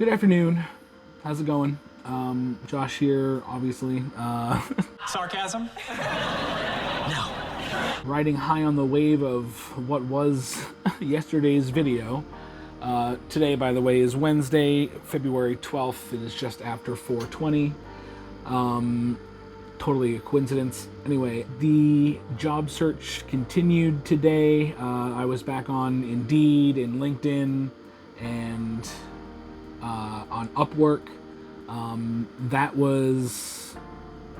Good afternoon. How's it going? Josh here, obviously. Sarcasm? No. Riding high on the wave of what was yesterday's video. Today, by the way, is Wednesday, February 12th. It is just after 4:20. Totally a coincidence. Anyway, the job search continued today. I was back on Indeed and LinkedIn and on Upwork. That was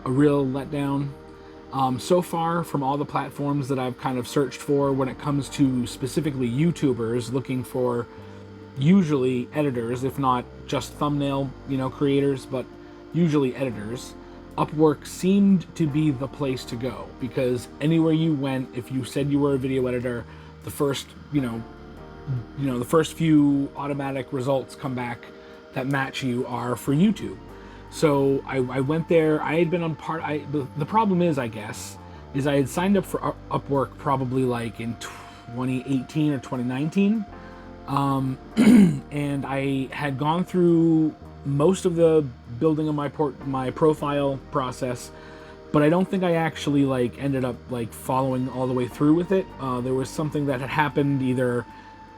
a real letdown. So far, from all the platforms that I've kind of searched for when it comes to specifically YouTubers looking for usually editors, if not just thumbnail, creators, but usually editors, Upwork seemed to be the place to go, because anywhere you went, if you said you were a video editor, the first, the first few automatic results come back that match you are for YouTube. So I went there. I had been on the problem is, I guess, is I had signed up for Upwork probably like in 2018 or 2019. And I had gone through most of the building of my profile process, but I don't think I actually ended up following all the way through with it. There was something that had happened, either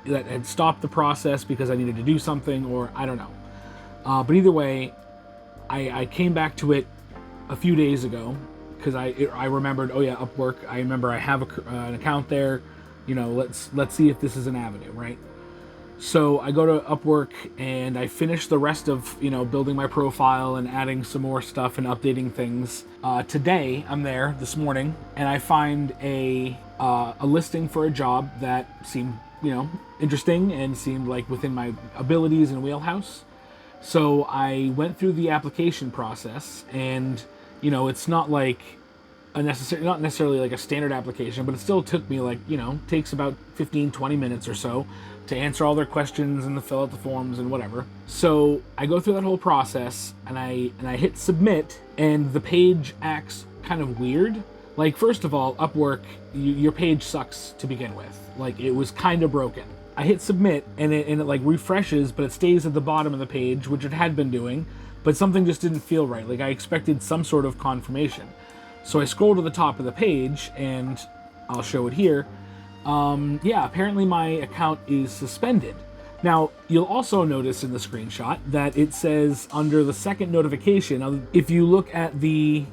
that had stopped the process because I needed to do something, or I don't know. But either way, I came back to it a few days ago because I remembered, oh yeah, Upwork. I remember I have an account there. Let's see if this is an avenue, right? So I go to Upwork and I finish the rest of building my profile and adding some more stuff and updating things. Today I'm there this morning and I find a listing for a job that seemed interesting and seemed like within my abilities and wheelhouse. So I went through the application process, and it's not like not necessarily like a standard application, but it still took me takes about 15-20 minutes or so to answer all their questions and to fill out the forms and whatever. So I go through that whole process and I hit submit, and the page acts kind of weird. First of all, Upwork, your page sucks to begin with. It was kind of broken. I hit submit and it refreshes, but it stays at the bottom of the page, which it had been doing, but something just didn't feel right. I expected some sort of confirmation. So I scroll to the top of the page and I'll show it here. Apparently my account is suspended. Now, you'll also notice in the screenshot that it says under the second notification, if you look at the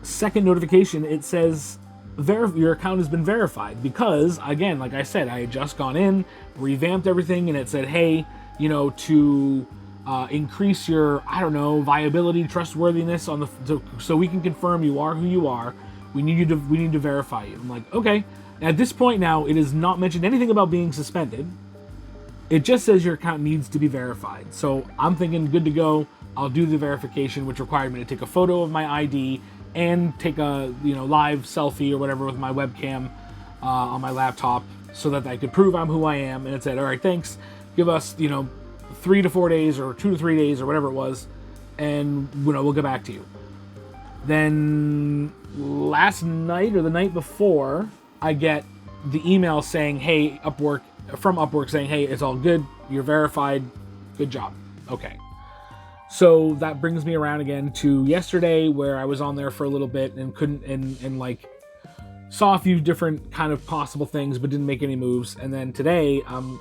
second notification, it says your account has been verified, because again, like I said, I had just gone in, revamped everything, and it said, hey, to increase your, viability, trustworthiness so we can confirm you are who you are, we need to verify you. I'm like, okay. At this point now, it has not mentioned anything about being suspended. It just says your account needs to be verified. So I'm thinking good to go. I'll do the verification, which required me to take a photo of my ID and take a live selfie or whatever with my webcam on my laptop, so that I could prove I'm who I am. And it said, all right, thanks. Give us 3 to 4 days or 2 to 3 days or whatever it was, and we'll get back to you. Then last night or the night before, I get the email saying, hey, from Upwork saying, hey, it's all good. You're verified. Good job. Okay. So that brings me around again to yesterday, where I was on there for a little bit and couldn't, and saw a few different kind of possible things, but didn't make any moves. And then today I'm,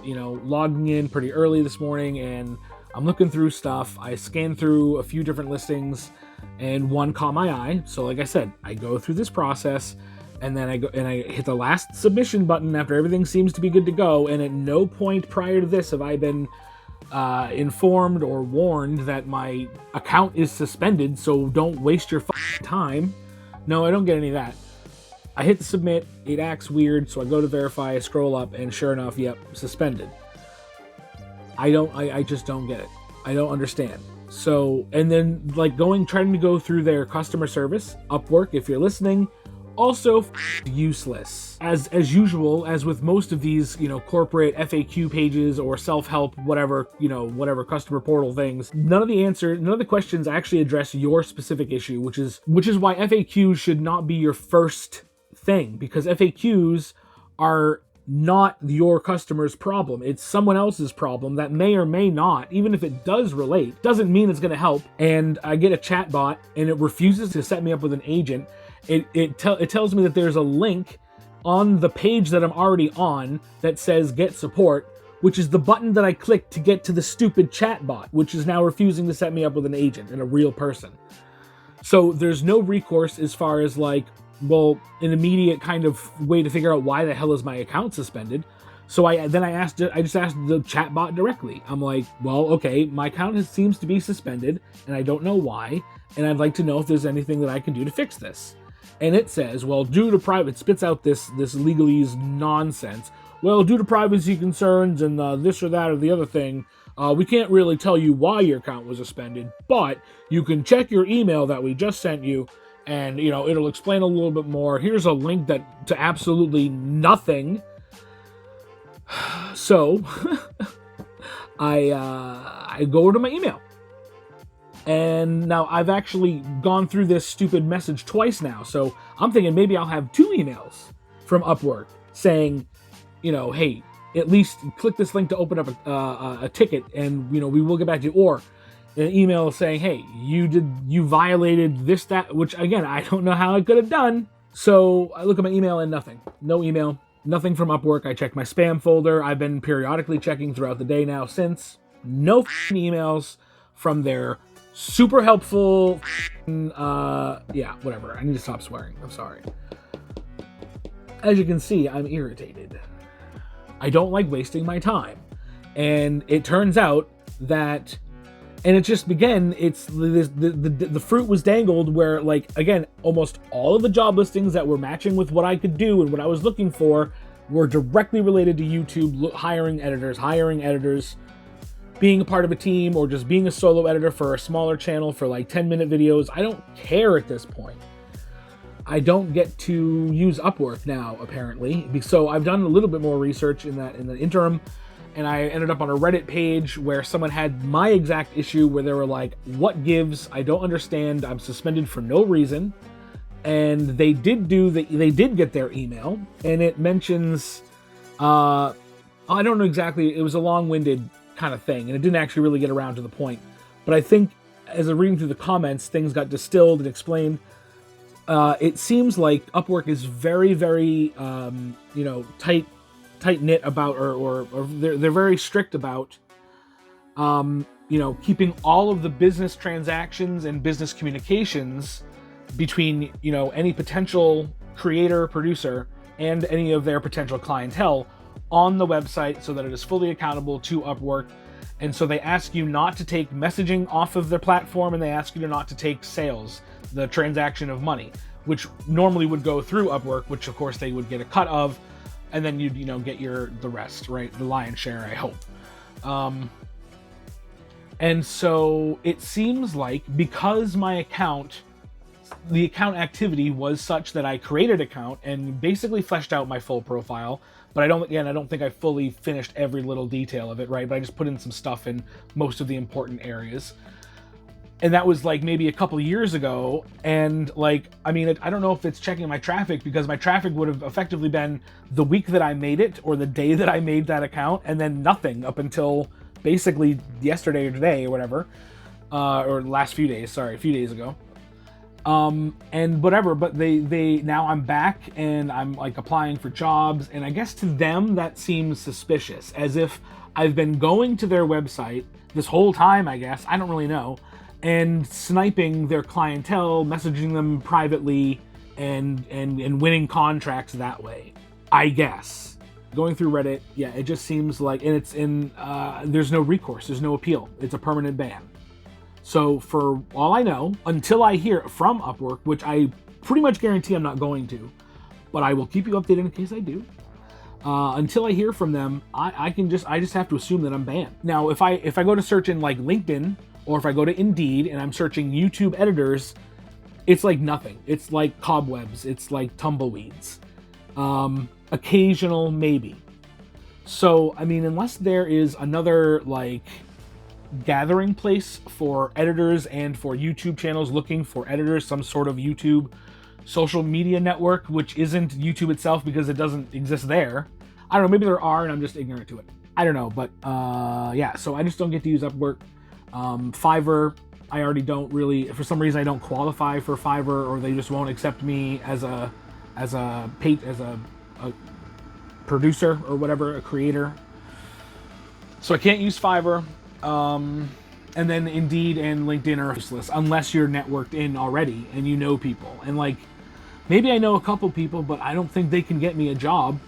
logging in pretty early this morning and I'm looking through stuff. I scanned through a few different listings and one caught my eye. So like I said, I go through this process and then I hit the last submission button after everything seems to be good to go. And at no point prior to this have I been informed or warned that my account is suspended, so don't waste your time. No, I don't get any of that. I hit the submit, it acts weird, so I go to verify, I scroll up, and sure enough, yep, suspended. I just don't get it. I don't understand. So, and then trying to go through their customer service, Upwork, if you're listening, also useless. As usual, as with most of these, corporate FAQ pages or self-help, whatever customer portal things, none of the questions actually address your specific issue, which is why FAQs should not be your first thing, because FAQs are not your customer's problem. It's someone else's problem that may or may not, even if it does relate, doesn't mean it's going to help. And I get a chat bot and it refuses to set me up with an agent. It tells me that there's a link on the page that I'm already on that says get support, which is the button that I clicked to get to the stupid chat bot, which is now refusing to set me up with an agent and a real person. So there's no recourse as far as like, well, an immediate kind of way to figure out why the hell is my account suspended. So I just asked the chatbot directly. I'm like, well, okay, my account seems to be suspended and I don't know why, and I'd like to know if there's anything that I can do to fix this. And it says, well, due to private, spits out this legalese nonsense. Well, due to privacy concerns and this or that or the other thing, we can't really tell you why your account was suspended, but you can check your email that we just sent you, and it'll explain a little bit more. Here's a link to absolutely nothing. So I go to my email, and now I've actually gone through this stupid message twice now. So I'm thinking maybe I'll have 2 emails from Upwork saying, hey, at least click this link to open up a ticket, and we will get back to you, or an email saying, hey, you violated this, that, which again, I don't know how I could have done. So I look at my email and nothing. No email, nothing from Upwork. I check my spam folder. I've been periodically checking throughout the day now since. No emails from their super helpful, yeah, whatever. I need to stop swearing. I'm sorry. As you can see, I'm irritated. I don't like wasting my time. And it turns out that, and it just began, it's the fruit was dangled where, like, again, almost all of the job listings that were matching with what I could do and what I was looking for were directly related to YouTube, hiring editors, being a part of a team, or just being a solo editor for a smaller channel for like 10-minute videos. I don't care at this point. I don't get to use Upwork now, apparently. So I've done a little bit more research in the interim, and I ended up on a Reddit page where someone had my exact issue where they were like, what gives? I don't understand. I'm suspended for no reason. And they did get their email, and it mentions, I don't know exactly, it was a long-winded kind of thing, and it didn't actually really get around to the point. But I think as I'm reading through the comments, things got distilled and explained. It seems like Upwork is very, very, tight knit about, or they're very strict about, keeping all of the business transactions and business communications between, any potential creator, producer, and any of their potential clientele on the website so that it is fully accountable to Upwork. And so they ask you not to take messaging off of their platform, and they ask you not to take sales, the transaction of money, which normally would go through Upwork, which of course they would get a cut of, and then you'd, get the rest, right? The lion's share, I hope. And so it seems like because the account activity was such that I created an account and basically fleshed out my full profile, but I don't think I fully finished every little detail of it, right? But I just put in some stuff in most of the important areas. And that was like maybe a couple years ago. And I don't know if it's checking my traffic, because my traffic would have effectively been the week that I made it or the day that I made that account, and then nothing up until basically yesterday or today or whatever, or last few days, a few days ago. And whatever, but they now I'm back and I'm like applying for jobs, and I guess to them that seems suspicious, as if I've been going to their website this whole time, I guess, I don't really know, and sniping their clientele, messaging them privately, and winning contracts that way, I guess. Going through Reddit, yeah, it just seems like, and it's in, there's no recourse, there's no appeal, it's a permanent ban. So for all I know, until I hear from Upwork, which I pretty much guarantee I'm not going to, but I will keep you updated in case I do. Until I hear from them, I just have to assume that I'm banned. Now, if I go to search in like LinkedIn, or if I go to Indeed and I'm searching YouTube editors, it's like nothing. It's like cobwebs. It's like tumbleweeds. Occasional maybe. So, unless there is another gathering place for editors and for YouTube channels looking for editors, some sort of YouTube social media network, which isn't YouTube itself because it doesn't exist there, I don't know, maybe there are and I'm just ignorant to it. I don't know, but yeah, so I just don't get to use Upwork. Fiverr, I already don't really, for some reason I don't qualify for Fiverr, or they just won't accept me as a producer or whatever, a creator. So I can't use Fiverr. And then Indeed and LinkedIn are useless unless you're networked in already and you know people. And like, maybe I know a couple people, but I don't think they can get me a job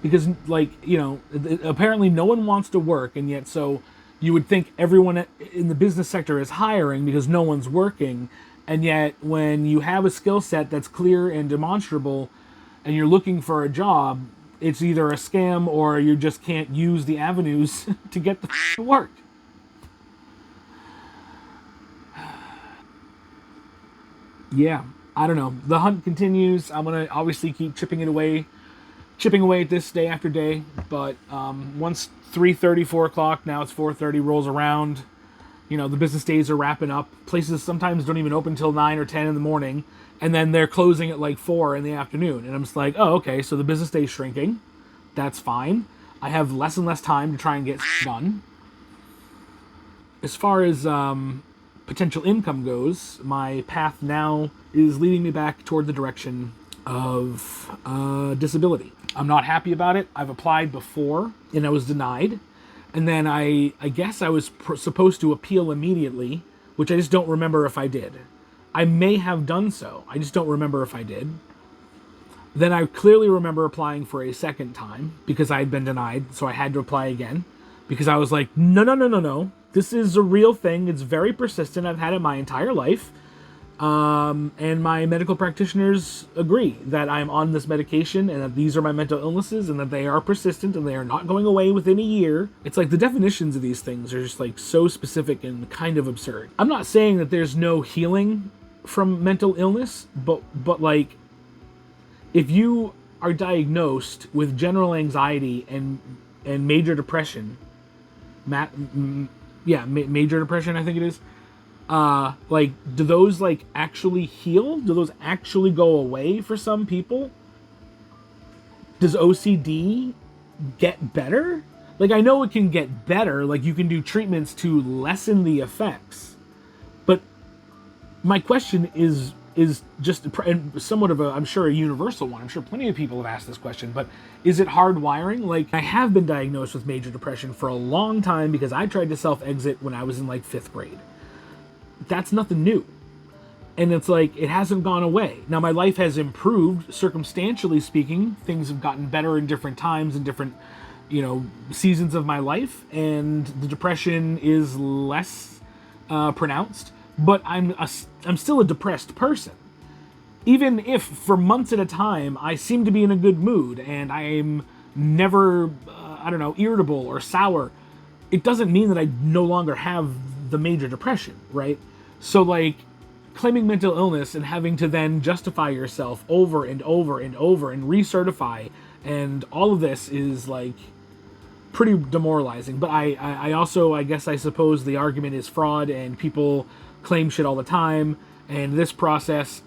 because, like, you know, apparently no one wants to work, and yet so you would think everyone in the business sector is hiring because no one's working, and yet when you have a skill set that's clear and demonstrable and you're looking for a job, it's either a scam or you just can't use the avenues to get the work. Yeah, I don't know. The hunt continues. I'm going to obviously keep chipping away at this day after day. But once 3:30, 4 o'clock, now it's 4:30, rolls around, you know, the business days are wrapping up. Places sometimes don't even open till 9 or 10 in the morning. And then they're closing at like 4 in the afternoon. And I'm just like, oh, okay, so the business day's shrinking. That's fine. I have less and less time to try and get done. As far as potential income goes, my path now is leading me back toward the direction of disability. I'm not happy about it. I've applied before and I was denied. And then I guess I was supposed to appeal immediately, which I just don't remember if I did. I may have done so. I just don't remember if I did. Then I clearly remember applying for a second time because I had been denied, so I had to apply again because I was like, no. This is a real thing. It's very persistent. I've had it my entire life. And my medical practitioners agree that I'm on this medication and that these are my mental illnesses and that they are persistent and they are not going away within a year. It's like the definitions of these things are just like so specific and kind of absurd. I'm not saying that there's no healing from mental illness, but like, if you are diagnosed with general anxiety and major depression, major depression, I think it is. Like, do those like actually heal? Do those actually go away for some people? Does OCD get better? Like, I know it can get better. Like, you can do treatments to lessen the effects. But my question is just somewhat of I'm sure, a universal one. I'm sure plenty of people have asked this question, but is it hardwiring? Like, I have been diagnosed with major depression for a long time because I tried to self-exit when I was in like 5th grade. That's nothing new. And it's like, it hasn't gone away. Now, my life has improved, circumstantially speaking. Things have gotten better in different times and different, you know, seasons of my life, and the depression is less pronounced. But I'm still a depressed person. Even if for months at a time I seem to be in a good mood and I'm never, irritable or sour, it doesn't mean that I no longer have the major depression, right? So like, claiming mental illness and having to then justify yourself over and over and over and recertify, and all of this is like pretty demoralizing. But I also, I suppose the argument is fraud and people claim shit all the time, and this process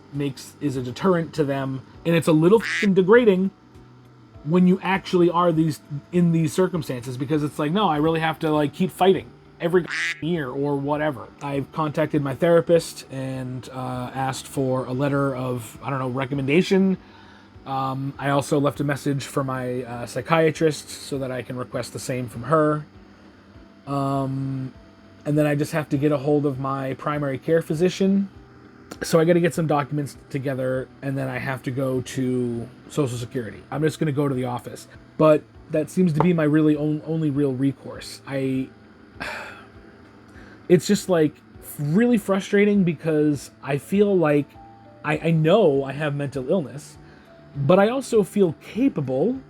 is a deterrent to them, and it's a little degrading when you actually are in these circumstances, because it's like, no, I really have to like keep fighting every year or whatever. I've contacted my therapist and asked for a letter of recommendation. I also left a message for my psychiatrist so that I can request the same from her. And then I just have to get a hold of my primary care physician. So I got to get some documents together, and then I have to go to Social Security. I'm just going to go to the office. But that seems to be my really only real recourse. It's just like really frustrating because I feel like I know I have mental illness, but I also feel capable,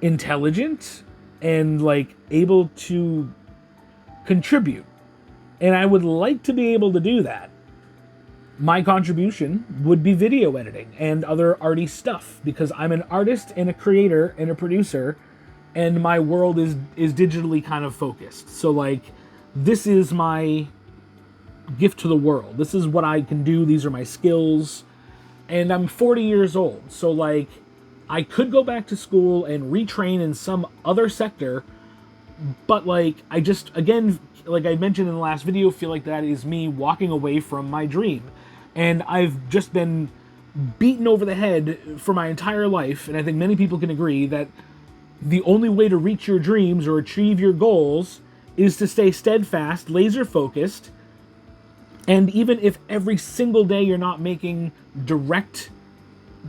intelligent, and like able to contribute. And I would like to be able to do that. My contribution would be video editing and other arty stuff, because I'm an artist and a creator and a producer, and my world is digitally kind of focused. So like, this is my gift to the world. This is what I can do. These are my skills. And I'm 40 years old. So like, I could go back to school and retrain in some other sector, but like, I just, again, like I mentioned in the last video, feel like that is me walking away from my dream. And I've just been beaten over the head for my entire life, and I think many people can agree that the only way to reach your dreams or achieve your goals is to stay steadfast, laser focused, and even if every single day you're not making direct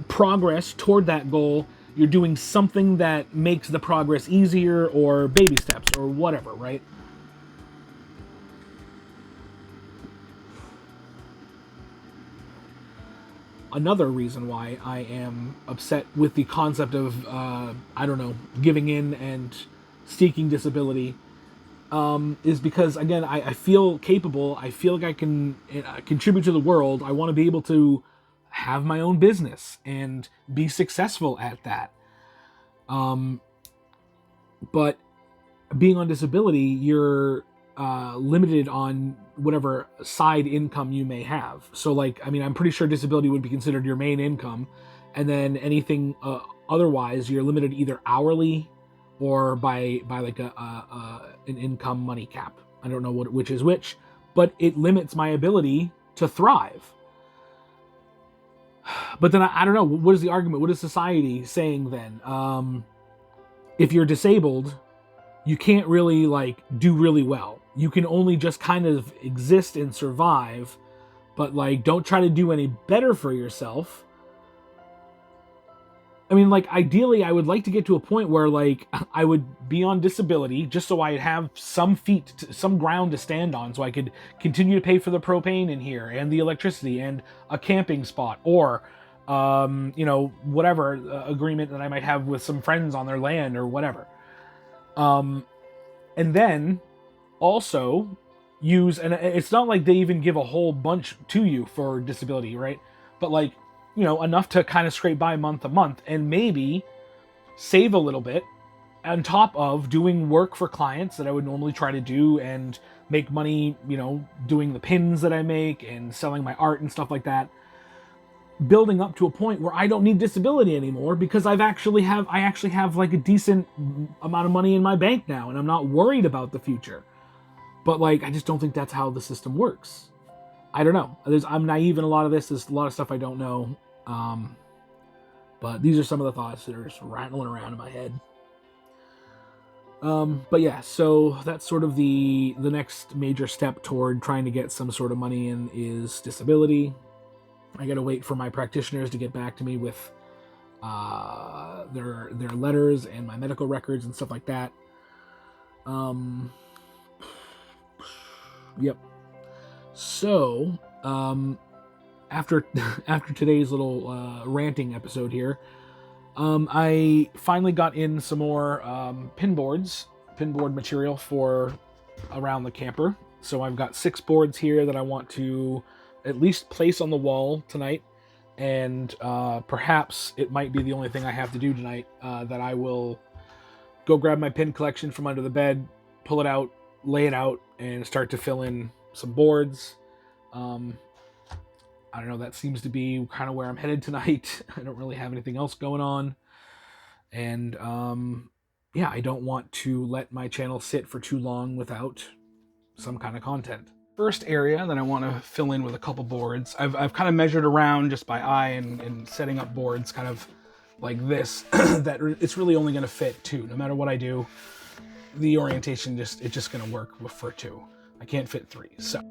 progress toward that goal, you're doing something that makes the progress easier, or baby steps, or whatever, right? Another reason why I am upset with the concept of, I don't know, giving in and seeking disability is because, again, I feel capable. I feel like I can contribute to the world. I want to be able to have my own business and be successful at that. But being on disability, you're limited on whatever side income you may have. So, like, I mean, I'm pretty sure disability would be considered your main income, and then anything otherwise, you're limited either hourly or by like an income money cap. I don't know which is which, but it limits my ability to thrive. But then I don't know, what is the argument? What is society saying then? If you're disabled, you can't really like do really well. You can only just kind of exist and survive, but like, don't try to do any better for yourself. I mean, like, ideally, I would like to get to a point where, like, I would be on disability just so I'd have some some ground to stand on, so I could continue to pay for the propane in here and the electricity and a camping spot, or, you know, whatever agreement that I might have with some friends on their land or whatever. And then also use, and it's not like they even give a whole bunch to you for disability, right? But like, you know, enough to kind of scrape by month to month, and maybe save a little bit on top of doing work for clients that I would normally try to do, and make money, you know, doing the pins that I make and selling my art and stuff like that, building up to a point where I don't need disability anymore, because I actually have like a decent amount of money in my bank now, and I'm not worried about the future. But like, I just don't think that's how the system works. I don't know. I'm naive in a lot of this. There's a lot of stuff I don't know. But these are some of the thoughts that are just rattling around in my head. But yeah, so that's sort of the next major step toward trying to get some sort of money in is disability. I gotta wait for my practitioners to get back to me with their letters and my medical records and stuff like that. Yep. So, after today's little ranting episode here, I finally got in some more pinboard material for around the camper. So I've got 6 boards here that I want to at least place on the wall tonight, and perhaps it might be the only thing I have to do tonight, that I will go grab my pin collection from under the bed, pull it out, lay it out, and start to fill in some boards. I don't know, that seems to be kind of where I'm headed tonight. I don't really have anything else going on. And yeah, I don't want to let my channel sit for too long without some kind of content. First area that I want to fill in with a couple boards, I've kind of measured around just by eye and setting up boards kind of like this, that it's really only going to fit 2. No matter what I do, the orientation it's just going to work for 2. I can't fit 3. So